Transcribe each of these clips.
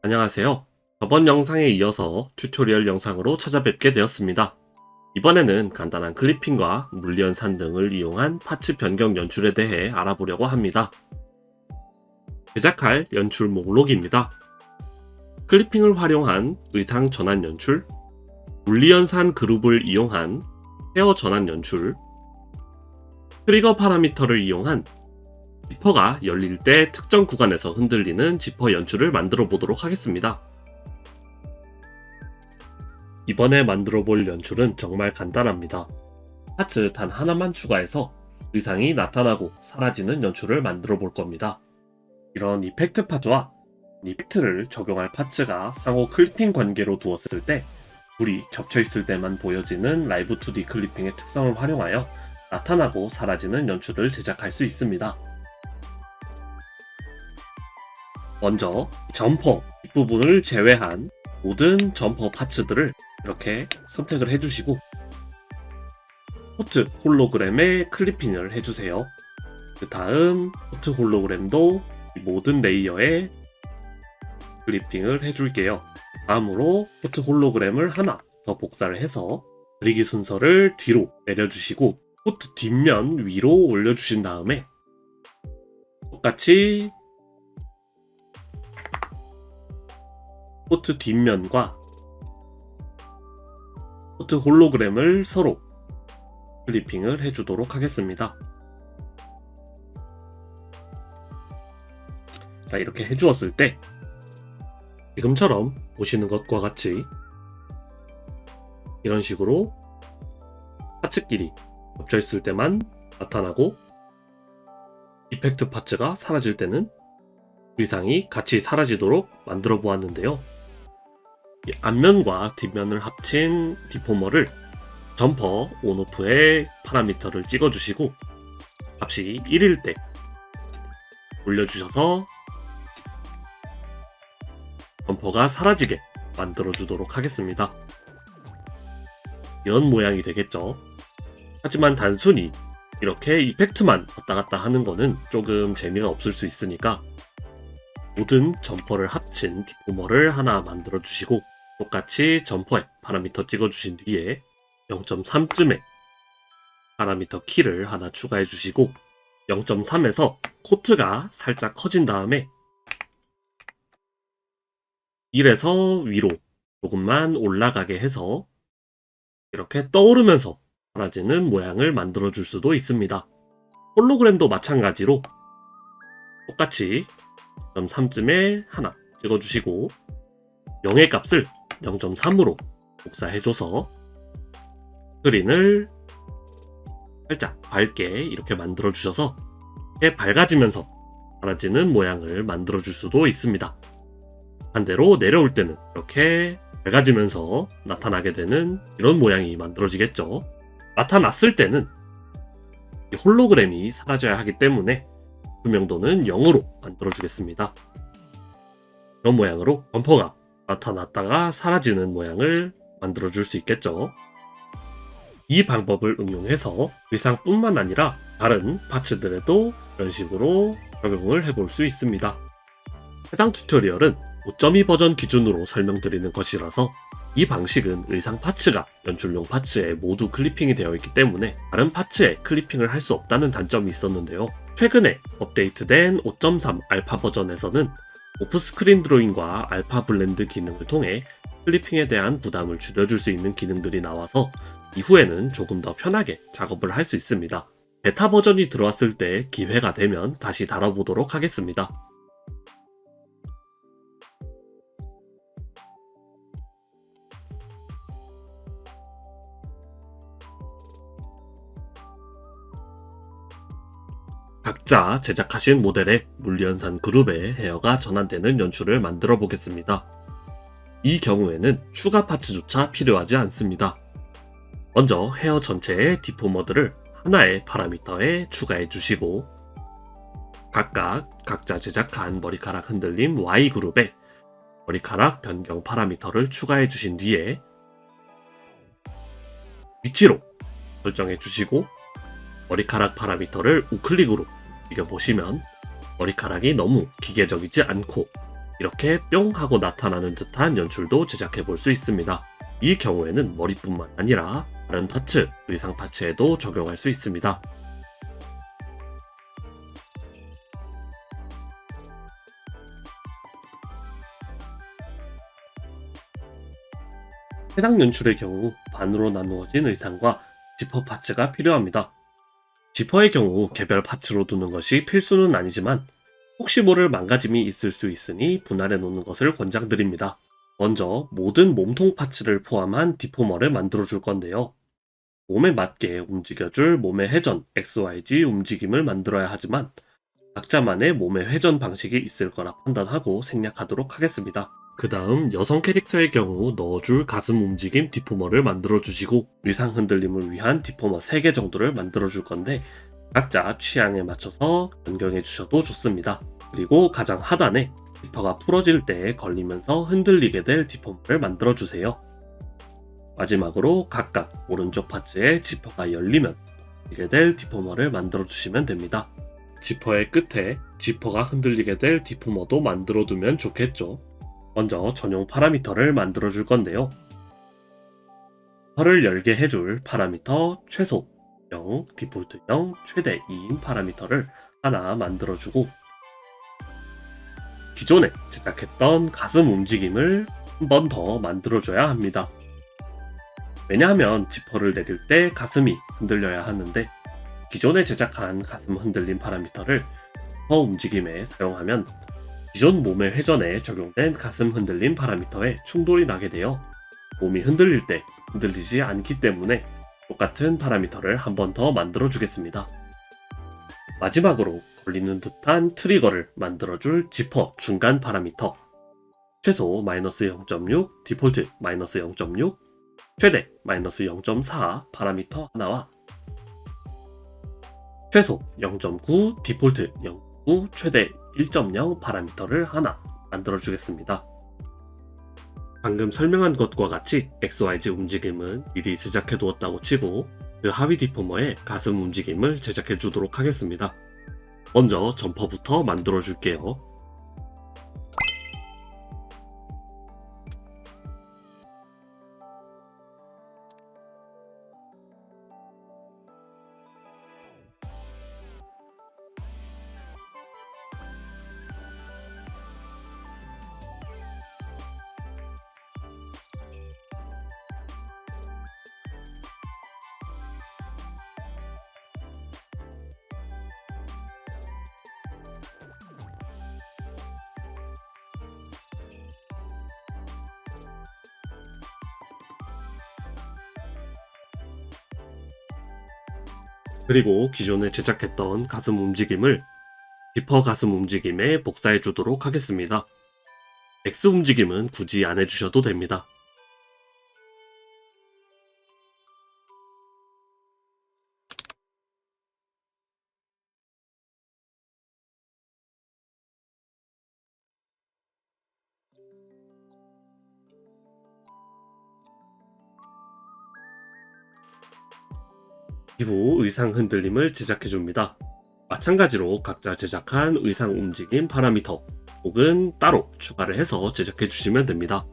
안녕하세요. 저번 영상에 이어서 튜토리얼 영상으로 찾아뵙게 되었습니다. 이번에는 간단한 클리핑과 물리연산 등을 이용한 파츠 변경 연출에 대해 알아보려고 합니다. 제작할 연출 목록입니다. 클리핑을 활용한 의상 전환 연출, 물리연산 그룹을 이용한 헤어 전환 연출, 트리거 파라미터를 이용한 지퍼가 열릴 때 특정 구간에서 흔들리는 지퍼 연출을 만들어 보도록 하겠습니다. 이번에 만들어 볼 연출은 정말 간단합니다. 파츠 단 하나만 추가해서 의상이 나타나고 사라지는 연출을 만들어 볼 겁니다. 이런 이펙트 파츠와 이펙트를 적용할 파츠가 상호 클리핑 관계로 두었을 때 둘이 겹쳐 있을 때만 보여지는 라이브 2D 클리핑의 특성을 활용하여 나타나고 사라지는 연출을 제작할 수 있습니다. 먼저 점퍼 뒷부분을 제외한 모든 점퍼 파츠들을 이렇게 선택을 해주시고 포트 홀로그램에 클리핑을 해주세요. 그 다음 포트 홀로그램도 모든 레이어에 클리핑을 해줄게요. 다음으로 포트 홀로그램을 하나 더 복사를 해서 그리기 순서를 뒤로 내려주시고 포트 뒷면 위로 올려주신 다음에 똑같이 포트 뒷면과 포트 홀로그램을 서로 클리핑을 해주도록 하겠습니다. 자, 이렇게 해주었을 때 지금처럼 보시는 것과 같이 이런 식으로 파츠끼리 겹쳐 있을 때만 나타나고 이펙트 파츠가 사라질 때는 의상이 같이 사라지도록 만들어 보았는데요. 이 앞면과 뒷면을 합친 디포머를 점퍼 온오프의 파라미터를 찍어주시고 값이 1일 때 올려주셔서 점퍼가 사라지게 만들어 주도록 하겠습니다. 이런 모양이 되겠죠. 하지만 단순히 이렇게 이펙트만 왔다 갔다 하는 거는 조금 재미가 없을 수 있으니까 모든 점퍼를 합친 디포머를 하나 만들어 주시고 똑같이 점퍼에 파라미터 찍어 주신 뒤에 0.3쯤에 파라미터 키를 하나 추가해 주시고 0.3에서 코트가 살짝 커진 다음에 1에서 위로 조금만 올라가게 해서 이렇게 떠오르면서 사라지는 모양을 만들어 줄 수도 있습니다. 홀로그램도 마찬가지로 똑같이 0.3쯤에 하나 찍어주시고 0의 값을 0.3으로 복사해줘서 스크린을 살짝 밝게 이렇게 만들어주셔서 밝아지면서 사라지는 모양을 만들어줄 수도 있습니다. 반대로 내려올 때는 이렇게 밝아지면서 나타나게 되는 이런 모양이 만들어지겠죠. 나타났을 때는 홀로그램이 사라져야 하기 때문에 투명도는 0으로 만들어주겠습니다. 이런 모양으로 점퍼가 나타났다가 사라지는 모양을 만들어줄 수 있겠죠. 이 방법을 응용해서 의상뿐만 아니라 다른 파츠들에도 이런 식으로 적용을 해볼 수 있습니다. 해당 튜토리얼은 5.2 버전 기준으로 설명드리는 것이라서 이 방식은 의상 파츠가 연출용 파츠에 모두 클리핑이 되어 있기 때문에 다른 파츠에 클리핑을 할 수 없다는 단점이 있었는데요. 최근에 업데이트된 5.3 알파 버전에서는 오프스크린 드로잉과 알파 블렌드 기능을 통해 클리핑에 대한 부담을 줄여줄 수 있는 기능들이 나와서 이후에는 조금 더 편하게 작업을 할 수 있습니다. 베타 버전이 들어왔을 때 기회가 되면 다시 다뤄보도록 하겠습니다. 각자 제작하신 모델의 물리연산 그룹에 헤어가 전환되는 연출을 만들어 보겠습니다. 이 경우에는 추가 파츠조차 필요하지 않습니다. 먼저 헤어 전체의 디포머들을 하나의 파라미터에 추가해 주시고 각자 제작한 머리카락 흔들림 Y그룹에 머리카락 변경 파라미터를 추가해 주신 뒤에 위치로 설정해 주시고 머리카락 파라미터를 우클릭으로 이겨보시면 머리카락이 너무 기계적이지 않고 이렇게 뿅 하고 나타나는 듯한 연출도 제작해 볼 수 있습니다. 이 경우에는 머리뿐만 아니라 다른 파츠, 의상 파츠에도 적용할 수 있습니다. 해당 연출의 경우 반으로 나누어진 의상과 지퍼 파츠가 필요합니다. 지퍼의 경우 개별 파츠로 두는 것이 필수는 아니지만 혹시 모를 망가짐이 있을 수 있으니 분할해 놓는 것을 권장드립니다. 먼저 모든 몸통 파츠를 포함한 디포머를 만들어 줄 건데요. 몸에 맞게 움직여줄 몸의 회전 XYZ 움직임을 만들어야 하지만 각자만의 몸의 회전 방식이 있을 거라 판단하고 생략하도록 하겠습니다. 그 다음 여성 캐릭터의 경우 넣어줄 가슴 움직임 디포머를 만들어 주시고 의상 흔들림을 위한 디포머 3개 정도를 만들어 줄 건데 각자 취향에 맞춰서 변경해 주셔도 좋습니다. 그리고 가장 하단에 지퍼가 풀어질 때 걸리면서 흔들리게 될 디포머를 만들어 주세요. 마지막으로 각각 오른쪽 파츠에 지퍼가 열리면 이게 될 디포머를 만들어 주시면 됩니다. 지퍼의 끝에 지퍼가 흔들리게 될 디포머도 만들어 두면 좋겠죠. 먼저 전용 파라미터를 만들어 줄 건데요. 지퍼를 열게 해줄 파라미터 최소 0, 디폴트 0, 최대 2인 파라미터를 하나 만들어 주고 기존에 제작했던 가슴 움직임을 한 번 더 만들어 줘야 합니다. 왜냐하면 지퍼를 내릴 때 가슴이 흔들려야 하는데 기존에 제작한 가슴 흔들림 파라미터를 지퍼 움직임에 사용하면 기존 몸의 회전에 적용된 가슴 흔들림 파라미터에 충돌이 나게 되어 몸이 흔들릴 때 흔들리지 않기 때문에 똑같은 파라미터를 한 번 더 만들어 주겠습니다. 마지막으로 걸리는 듯한 트리거를 만들어줄 지퍼 중간 파라미터 최소 -0.6, 디폴트 -0.6, 최대 -0.4 파라미터 하나와 최소 0.9, 디폴트 0.9, 최대 1.0 파라미터를 하나 만들어 주겠습니다. 방금 설명한 것과 같이 XYZ 움직임은 미리 제작해 두었다고 치고 그 하위 디포머의 가슴 움직임을 제작해 주도록 하겠습니다. 먼저 점퍼부터 만들어 줄게요. 그리고 기존에 제작했던 가슴 움직임을 지퍼 가슴 움직임에 복사해 주도록 하겠습니다. X 움직임은 굳이 안 해주셔도 됩니다. 이후 의상 흔들림을 제작해 줍니다. 마찬가지로 각자 제작한 의상 움직임 파라미터 혹은 따로 추가를 해서 제작해 주시면 됩니다.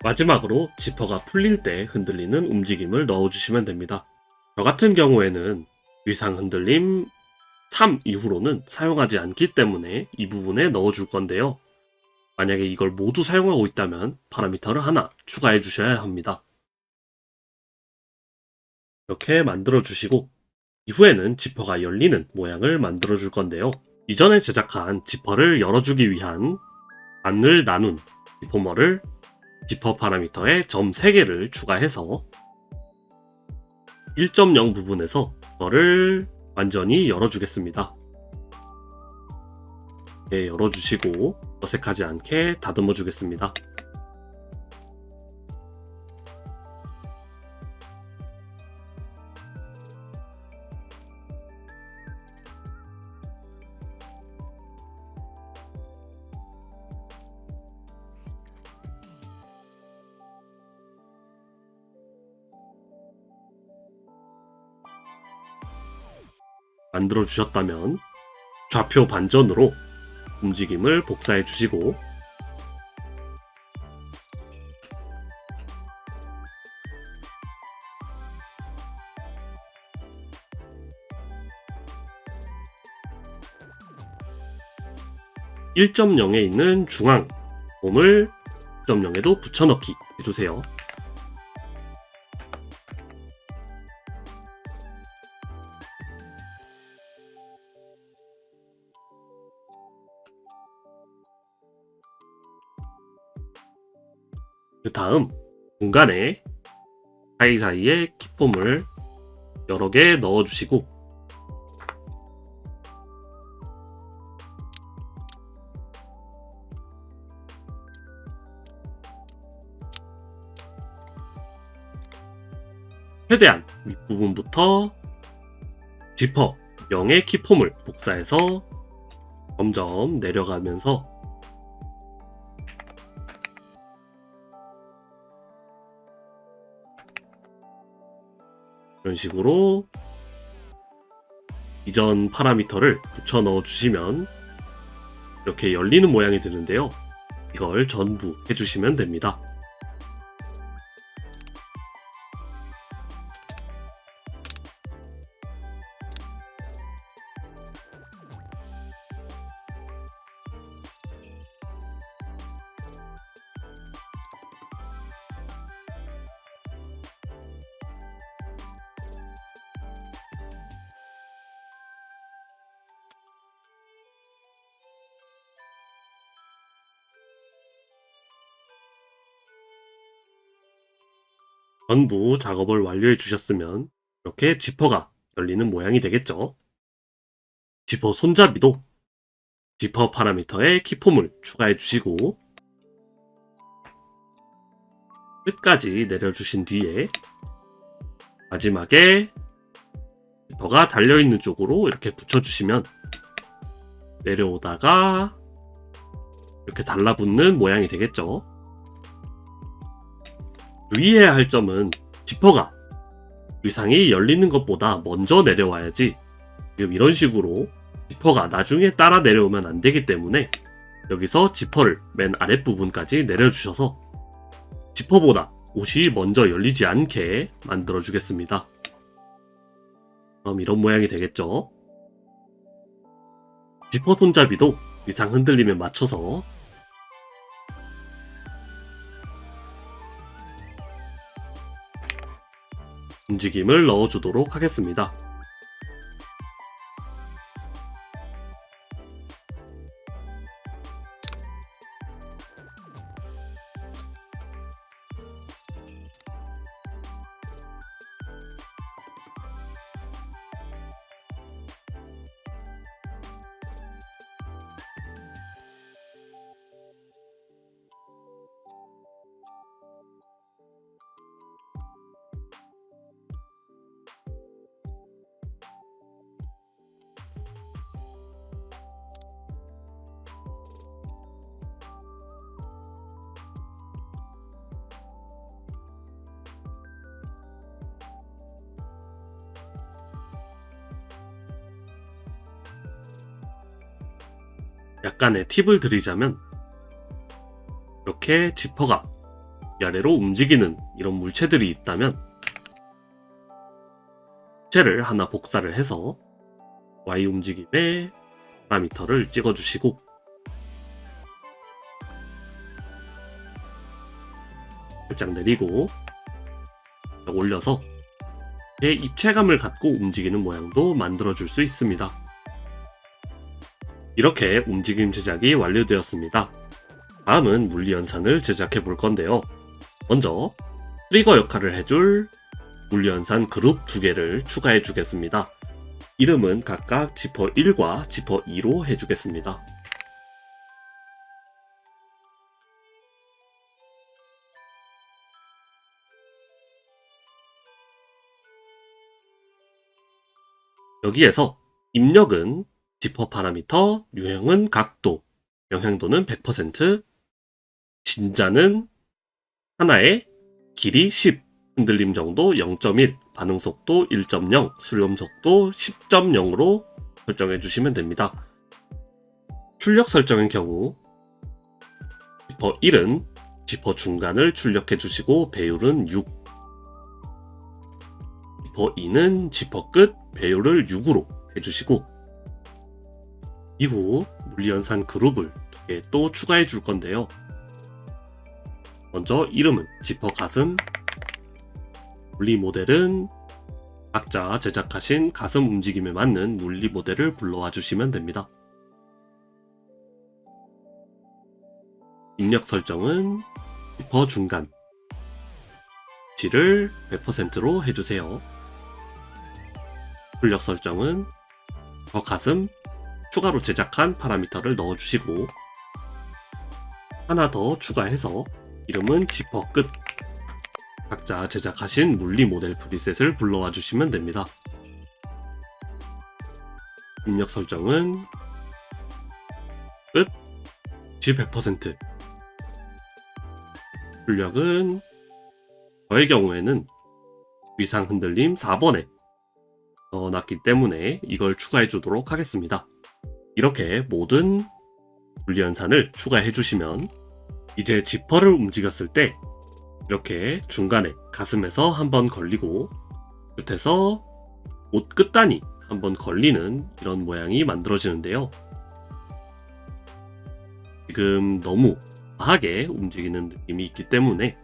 마지막으로 지퍼가 풀릴 때 흔들리는 움직임을 넣어주시면 됩니다. 저 같은 경우에는 위상 흔들림 3 이후로는 사용하지 않기 때문에 이 부분에 넣어줄 건데요. 만약에 이걸 모두 사용하고 있다면 파라미터를 하나 추가해 주셔야 합니다. 이렇게 만들어 주시고 이후에는 지퍼가 열리는 모양을 만들어 줄 건데요. 이전에 제작한 지퍼를 열어주기 위한 반을 나눈 디포머를 지퍼 파라미터에 점 3개를 추가해서 1.0 부분에서 이거를 완전히 열어주겠습니다. 이렇게 열어주시고 어색하지 않게 다듬어 주겠습니다. 만들어 주셨다면 좌표 반전으로 움직임을 복사해 주시고 (1.0에) 있는 중앙 홈을 (1.0에도) 붙여넣기 해주세요. 그 다음 중간에 사이사이에 키폼을 여러 개 넣어주시고 최대한 윗부분부터 지퍼 0의 키폼을 복사해서 점점 내려가면서 이런 식으로 이전 파라미터를 붙여 넣어 주시면 이렇게 열리는 모양이 되는데요. 이걸 전부 해주시면 됩니다. 전부 작업을 완료해 주셨으면 이렇게 지퍼가 열리는 모양이 되겠죠. 지퍼 손잡이도 지퍼 파라미터에 키폼을 추가해 주시고 끝까지 내려주신 뒤에 마지막에 지퍼가 달려있는 쪽으로 이렇게 붙여주시면 내려오다가 이렇게 달라붙는 모양이 되겠죠. 주의해야 할 점은 지퍼가 위상이 열리는 것보다 먼저 내려와야지 지금 이런 식으로 지퍼가 나중에 따라 내려오면 안 되기 때문에 여기서 지퍼를 맨 아랫부분까지 내려주셔서 지퍼보다 옷이 먼저 열리지 않게 만들어 주겠습니다. 그럼 이런 모양이 되겠죠. 지퍼 손잡이도 위상 흔들림에 맞춰서 움직임을 넣어주도록 하겠습니다. 약간의 팁을 드리자면 이렇게 지퍼가 위아래로 움직이는 이런 물체들이 있다면 물체를 하나 복사를 해서 Y 움직임의 파라미터를 찍어주시고 살짝 내리고 올려서 제 입체감을 갖고 움직이는 모양도 만들어줄 수 있습니다. 이렇게 움직임 제작이 완료되었습니다. 다음은 물리연산을 제작해 볼 건데요. 먼저 트리거 역할을 해줄 물리연산 그룹 2개를 추가해 주겠습니다. 이름은 각각 지퍼 1과 지퍼 2로 해주겠습니다. 여기에서 입력은 지퍼 파라미터, 유형은 각도, 영향도는 100%, 진자는 하나의 길이 10, 흔들림 정도 0.1, 반응 속도 1.0, 수렴 속도 10.0으로 설정해 주시면 됩니다. 출력 설정의 경우 지퍼 1은 지퍼 중간을 출력해 주시고 배율은 6, 지퍼 2는 지퍼 끝 배율을 6으로 해주시고 이후 물리연산 그룹을 2개 또 추가해 줄 건데요. 먼저 이름은 지퍼 가슴, 물리 모델은 각자 제작하신 가슴 움직임에 맞는 물리 모델을 불러와 주시면 됩니다. 입력 설정은 지퍼 중간, 위치를 100%로 해주세요. 출력 설정은 지퍼 가슴, 추가로 제작한 파라미터를 넣어주시고 하나 더 추가해서 이름은 지퍼 끝, 각자 제작하신 물리 모델 프리셋을 불러와 주시면 됩니다. 입력 설정은 끝, G 100%, 출력은 저의 경우에는 위상 흔들림 4번에 넣어놨기 때문에 이걸 추가해 주도록 하겠습니다. 이렇게 모든 물리연산을 추가해 주시면 이제 지퍼를 움직였을 때 이렇게 중간에 가슴에서 한번 걸리고 끝에서 옷 끝단이 한번 걸리는 이런 모양이 만들어지는데요. 지금 너무 과하게 움직이는 느낌이 있기 때문에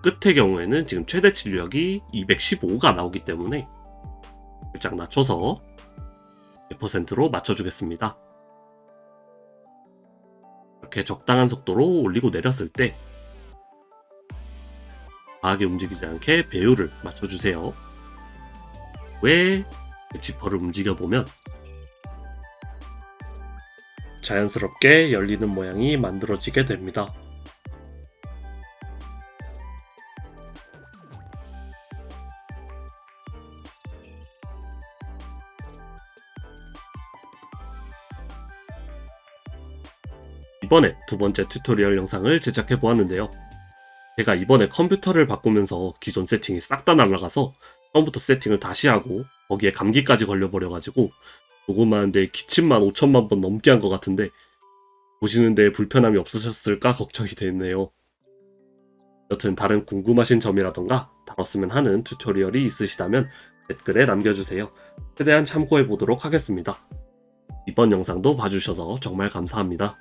끝의 경우에는 지금 최대 출력이 215가 나오기 때문에 살짝 낮춰서 100%로 맞춰주겠습니다. 이렇게 적당한 속도로 올리고 내렸을 때 과하게 움직이지 않게 배율을 맞춰주세요. 왜 지퍼를 움직여보면 자연스럽게 열리는 모양이 만들어지게 됩니다. 이번에 두 번째 튜토리얼 영상을 제작해 보았는데요. 제가 이번에 컴퓨터를 바꾸면서 기존 세팅이 싹 다 날라가서 처음부터 세팅을 다시 하고 거기에 감기까지 걸려버려가지고 녹음하는데 기침만 5천만 번 넘게 한 것 같은데 보시는데 불편함이 없으셨을까 걱정이 되네요. 여튼 다른 궁금하신 점이라던가 다뤘으면 하는 튜토리얼이 있으시다면 댓글에 남겨주세요. 최대한 참고해 보도록 하겠습니다. 이번 영상도 봐주셔서 정말 감사합니다.